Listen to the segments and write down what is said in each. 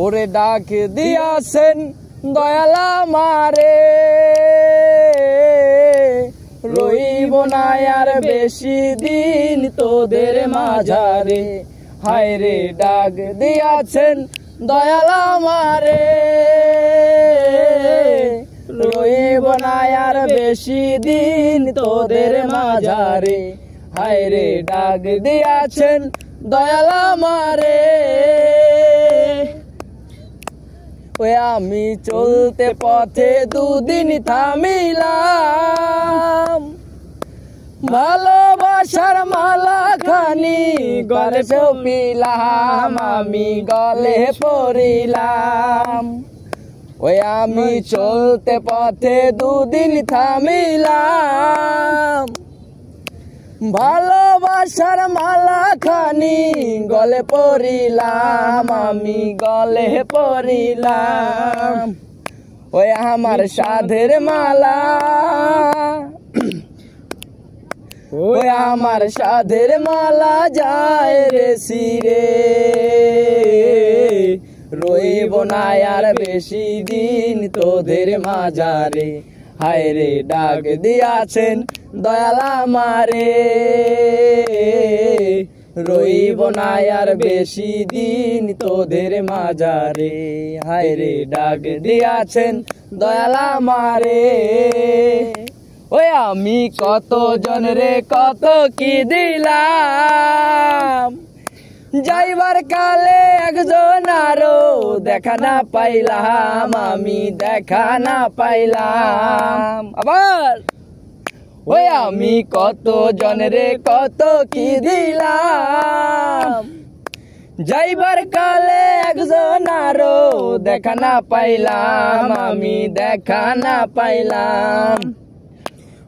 ওরে ডাক দিয়াছেন দয়াল আমারে, রইব না আর বেশি দিন তোদের মাঝারে। হায় রে ডাক দিয়াছেন দয়াল আমারে, রইব না আর বেশি দিন তোদের মাঝারে। হায় রে ডাক দিয়াছেন দয়াল আমারে। ওই আমি চলতে পথে দুদিন থামিলাম, ভালোবাসার মালা খানি গলে পিলাম, আমি গলে পড়িলাম। ওই আমি চলতে পথে দুদিন থামিলাম, ভালোবাসার মালা খানি গলে পড়িলাম, আমি গলে পড়িলাম। ওই আমার সাধের মালা, ওই আমার সাধের মালা যায় রে শিরে, রইব না আর বেশি দিন তোদের মাঝারে। হায় রে ডাক দিয়াছেন দয়াল আমারে, রইব না আর বেশি দিন তোদের মাঝারে। হায় রে ডাক দিয়াছেন দয়াল আমারে। ওই আমি কত জনরে কত কি দিলাম, যাইবার কালে একজন আরো দেখা না পাইলাম, আমি দেখা না পাইলাম। আবার ওই আমি কত জনরে কত কি দিলাম, যাইবার কালে একজন আরো দেখা না পাইলাম, আমি দেখা না পাইলাম।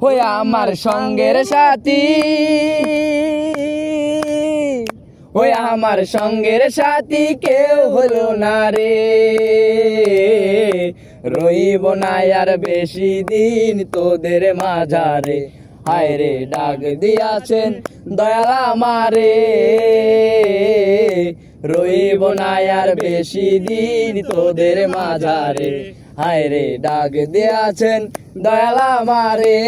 ওই আমার সঙ্গের সাথী, ওই আমার সঙ্গের সাথী কেউ হলো না রে, রইব না আর বেশি দিন তোদের মাঝারে। হায় রে ডাক দিয়াছেন দয়াল আমারে, রইব না আর বেশি দিন তোদের মাঝারে। হায় রে ডাক দিয়াছেন দয়াল আমারে।